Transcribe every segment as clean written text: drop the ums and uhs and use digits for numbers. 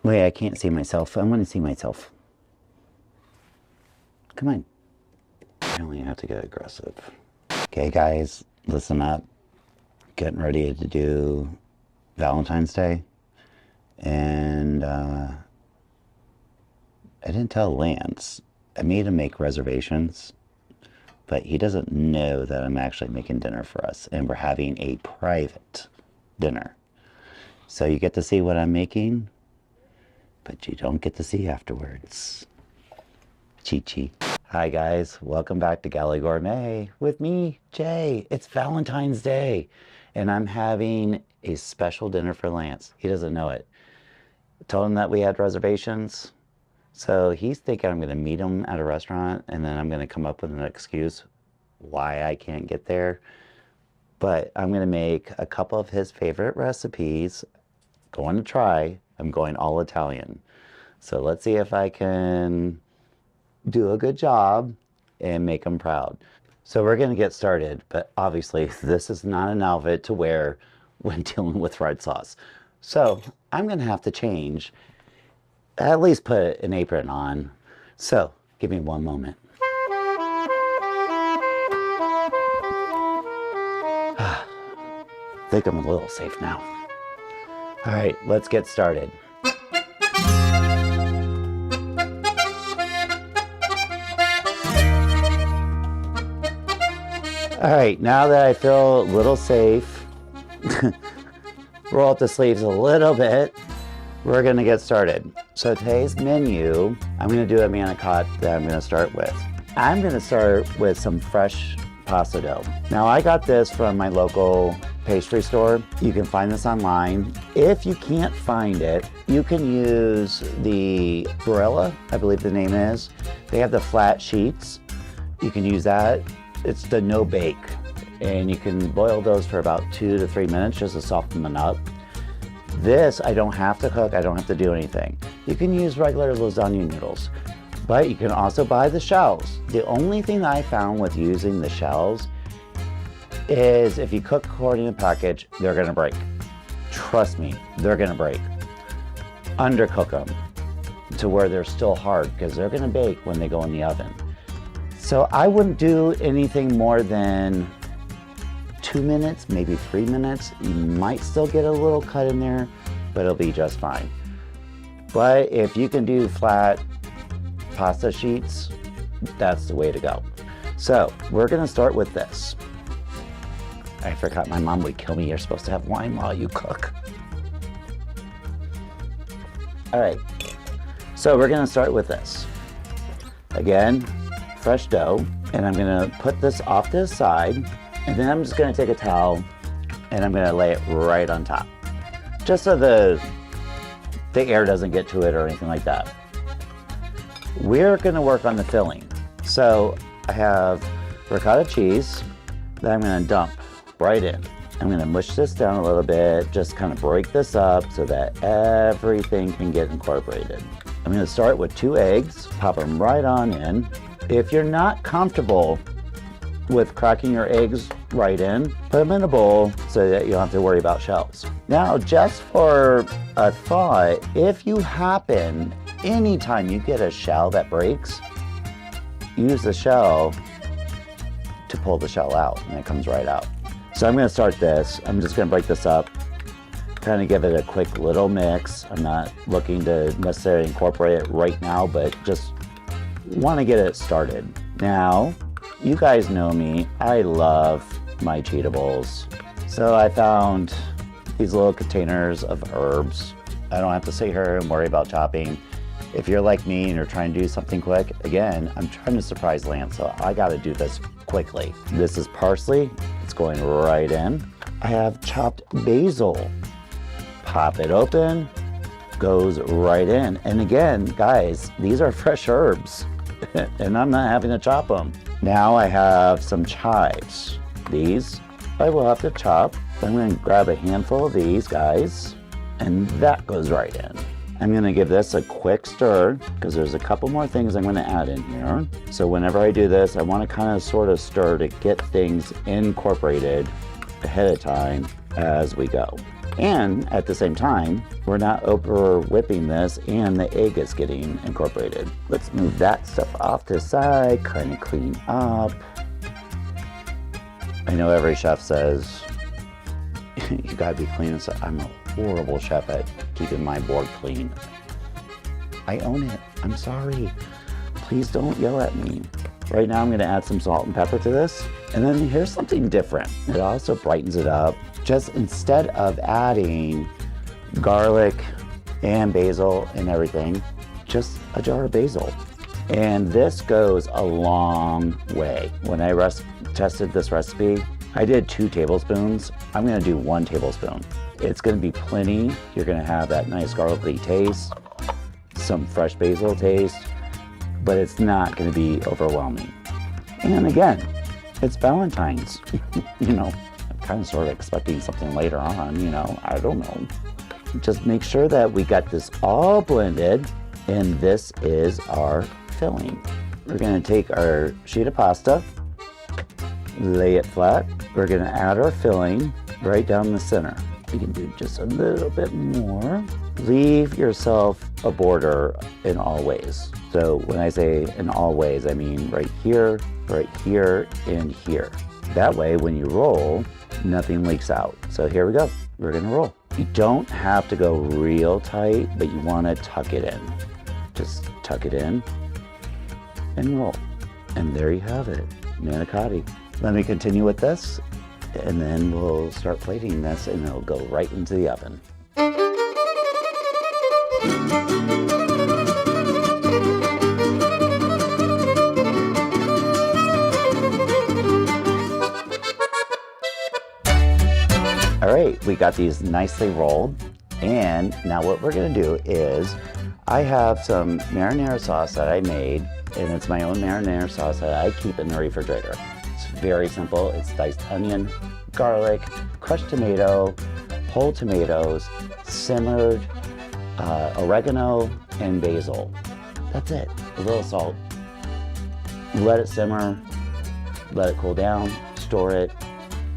Wait, I can't see myself. I want to see myself. Come on. I only have to get aggressive. Okay, guys, listen up. Getting ready to do Valentine's Day. And I didn't tell Lance. I made him make reservations, but he doesn't know that I'm actually making dinner for us. And we're having a private dinner. So you get to see what I'm making, but you don't get to see afterwards. Chi-chi. Hi guys, welcome back to Galley Gourmet with me, Jay. It's Valentine's Day, and I'm having a special dinner for Lance. He doesn't know it. I told him that we had reservations, so he's thinking I'm going to meet him at a restaurant, and then I'm going to come up with an excuse why I can't get there. But I'm going to make a couple of his favorite recipes. Going to try. I'm going all Italian. So let's see if I can do a good job and make him proud. So we're going to get started, but obviously this is not an outfit to wear when dealing with red sauce. So I'm going to have to change, at least put an apron on. So give me one moment. I think I'm a little safe now. All right, let's get started. All right, now that I feel a little safe, roll up the sleeves a little bit, we're gonna get started. So today's menu, I'm gonna do a manicotti that I'm gonna start with. I'm gonna start with some fresh pasta dough. Now I got this from my local pastry store. You can find this online. If you can't find it, you can use the Mozzarella, I believe the name is. They have the flat sheets. You can use that. It's the no bake, and you can boil those for about 2 to 3 minutes just to soften them up. This, I don't have to cook, I don't have to do anything. You can use regular lasagna noodles, but you can also buy the shells. The only thing that I found with using the shells is if you cook according to the package, they're gonna break. Trust me, they're gonna break. Undercook them to where they're still hard because they're gonna bake when they go in the oven. So I wouldn't do anything more than 2 minutes, maybe 3 minutes. You might still get a little cut in there, but it'll be just fine. But if you can do flat pasta sheets, that's the way to go. So we're gonna start with this. I forgot, my mom would kill me. You're supposed to have wine while you cook. All right, so we're gonna start with this. Again, fresh dough, and I'm gonna put this off to the side, and then I'm just gonna take a towel and I'm gonna lay it right on top, just so the air doesn't get to it or anything like that. We're gonna work on the filling. So I have ricotta cheese that I'm gonna dump right in. I'm gonna mush this down a little bit, just kind of break this up so that everything can get incorporated. I'm gonna start with 2 eggs, pop them right on in. If you're not comfortable with cracking your eggs right in, put them in a bowl so that you don't have to worry about shells. Now, just for a thought, if you happen, anytime you get a shell that breaks, use the shell to pull the shell out, and it comes right out. So I'm gonna start this. I'm just gonna break this up, kind of give it a quick little mix. I'm not looking to necessarily incorporate it right now, but just want to get it started. Now, you guys know me, I love my Cheetables. So I found these little containers of herbs. I don't have to sit here and worry about chopping. If you're like me and you're trying to do something quick, again, I'm trying to surprise Lance, so I gotta do this quickly. This is parsley, it's going right in. I have chopped basil. Pop it open, goes right in. And again, guys, these are fresh herbs. And I'm not having to chop them. Now I have some chives. These I will have to chop. I'm going to grab a handful of these guys, and that goes right in. I'm going to give this a quick stir because there's a couple more things I'm going to add in here. So whenever I do this, I want to kind of sort of stir to get things incorporated ahead of time as we go. And at the same time, we're not over whipping this and the egg is getting incorporated. Let's move that stuff off to the side, kind of clean up. I know every chef says, you gotta be clean. So I'm a horrible chef at keeping my board clean. I own it, I'm sorry. Please don't yell at me. Right now I'm gonna add some salt and pepper to this. And then here's something different. It also brightens it up. Just instead of adding garlic and basil and everything, just a jar of basil. And this goes a long way. When I tested this recipe, I did 2 tablespoons. I'm gonna do 1 tablespoon. It's gonna be plenty. You're gonna have that nice garlicky taste, some fresh basil taste, but it's not gonna be overwhelming. And again, it's Valentine's. You know, I'm kind of sort of expecting something later on, you know, I don't know. Just make sure that we got this all blended, and this is our filling. We're gonna take our sheet of pasta, lay it flat. We're gonna add our filling right down the center. You can do just a little bit more. Leave yourself a border in all ways. So when I say in all ways, I mean right here, and here. That way, when you roll, nothing leaks out. So here we go, we're gonna roll. You don't have to go real tight, but you wanna tuck it in. Just tuck it in and roll. And there you have it, manicotti. Let me continue with this, and then we'll start plating this, and it'll go right into the oven. All right, we got these nicely rolled, and now what we're gonna do is, I have some marinara sauce that I made, and it's my own marinara sauce that I keep in the refrigerator. It's very simple. It's diced onion, garlic, crushed tomato, whole tomatoes, simmered oregano, and basil. That's it. A little salt. Let it simmer, let it cool down, store it.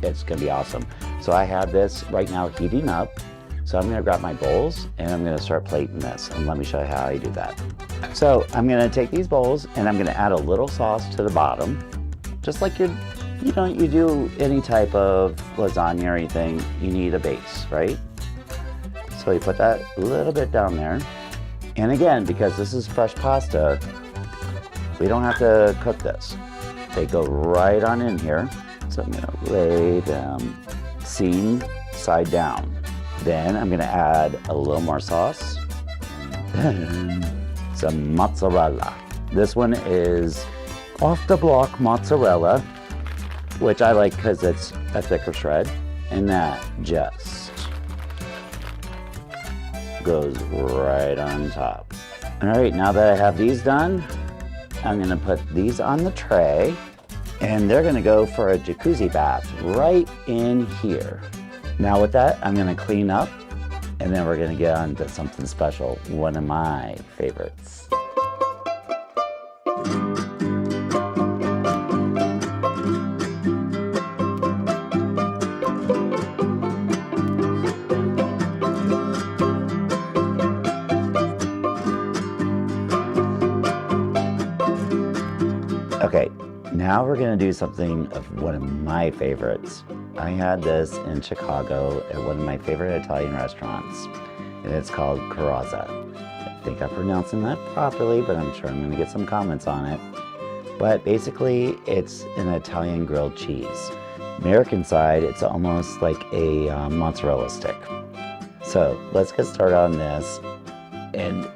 It's gonna be awesome. So I have this right now heating up. So I'm gonna grab my bowls and I'm gonna start plating this, and let me show you how I do that. So I'm gonna take these bowls and I'm gonna add a little sauce to the bottom, just like you do any type of lasagna or anything. You need a base, right? So you put that a little bit down there. And again, because this is fresh pasta, we don't have to cook this. They go right on in here. So I'm gonna lay them seam side down. Then I'm gonna add a little more sauce. Then some mozzarella. This one is off the block mozzarella, which I like because it's a thicker shred. And that just goes right on top. All right, now that I have these done, I'm gonna put these on the tray, and they're gonna go for a jacuzzi bath right in here. Now with that, I'm gonna clean up, and then we're gonna get on to something special, one of my favorites. Okay, now we're gonna do something of one of my favorites. I had this in Chicago at one of my favorite Italian restaurants, and it's called Carrozza. I think I'm pronouncing that properly, but I'm sure I'm gonna get some comments on it. But basically, it's an Italian grilled cheese. American side, it's almost like a mozzarella stick. So let's get started on this. And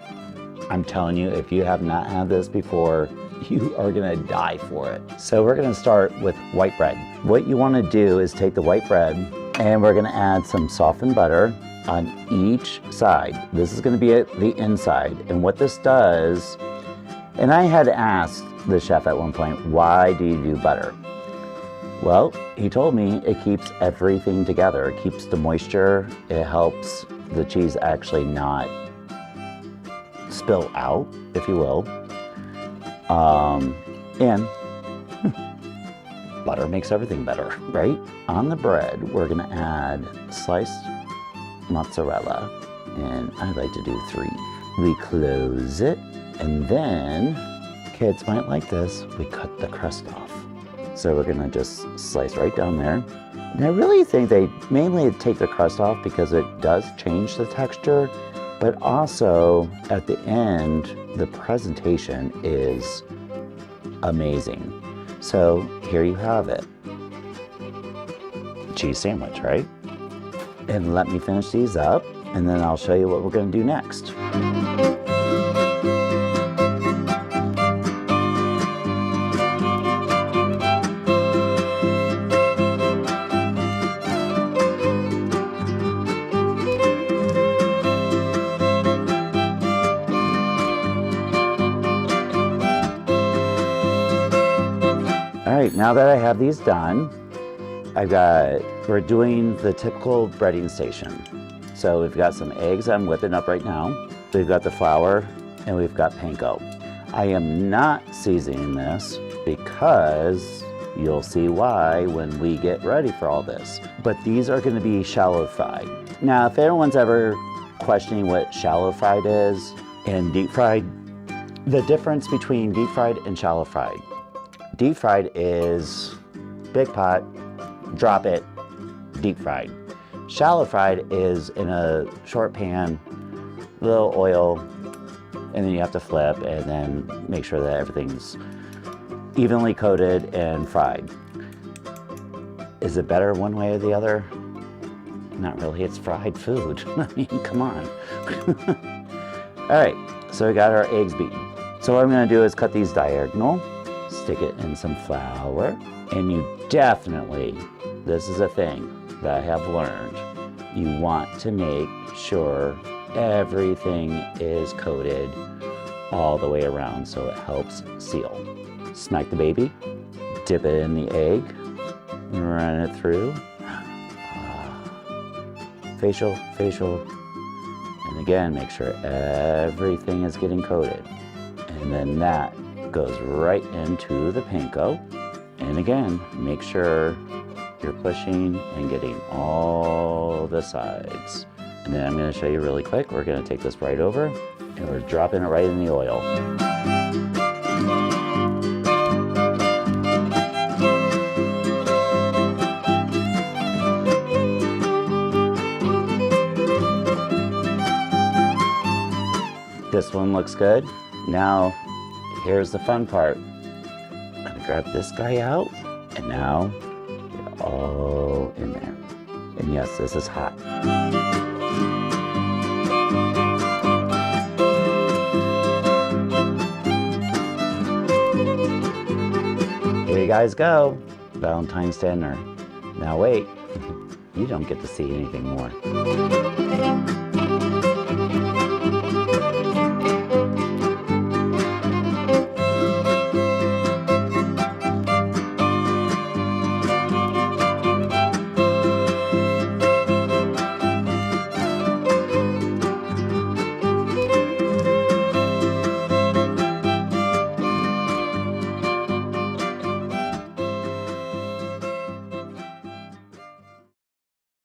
I'm telling you, if you have not had this before, you are gonna die for it. So we're gonna start with white bread. What you wanna do is take the white bread, and we're gonna add some softened butter on each side. This is gonna be the inside. And what this does, and I had asked the chef at one point, why do you do butter? Well, he told me it keeps everything together. It keeps the moisture. It helps the cheese actually not spill out, if you will. And butter makes everything better, right? On the bread, we're gonna add sliced mozzarella, and I like to do 3. We close it, and then, kids might like this, we cut the crust off. So we're gonna just slice right down there. And I really think they mainly take the crust off because it does change the texture, but also at the end, the presentation is amazing. So here you have it. Cheese sandwich, right? And let me finish these up, and then I'll show you what we're gonna do next. All right, now that I have these done, we're doing the typical breading station. So we've got some eggs I'm whipping up right now. We've got the flour, and we've got panko. I am not seasoning this because you'll see why when we get ready for all this. But these are gonna be shallow fried. Now, if anyone's ever questioning what shallow fried is and deep fried, the difference between deep fried and shallow fried. Deep fried is big pot, drop it, deep fried. Shallow fried is in a short pan, little oil, and then you have to flip and then make sure that everything's evenly coated and fried. Is it better one way or the other? Not really, it's fried food. I mean, come on. All right, so we got our eggs beaten. So what I'm gonna do is cut these diagonal, stick it in some flour, and you definitely, this is a thing that I have learned, you want to make sure everything is coated all the way around so it helps seal. Smack the baby, dip it in the egg, run it through. Facial, and again, make sure everything is getting coated. And then that goes right into the panko. And again, make sure you're pushing and getting all the sides. And then I'm gonna show you really quick. We're gonna take this right over and we're dropping it right in the oil. This one looks good. Now, here's the fun part. I'm gonna grab this guy out, and now get it all in there. And yes, this is hot. Here you guys go, Valentine's dinner. Now wait, you don't get to see anything more.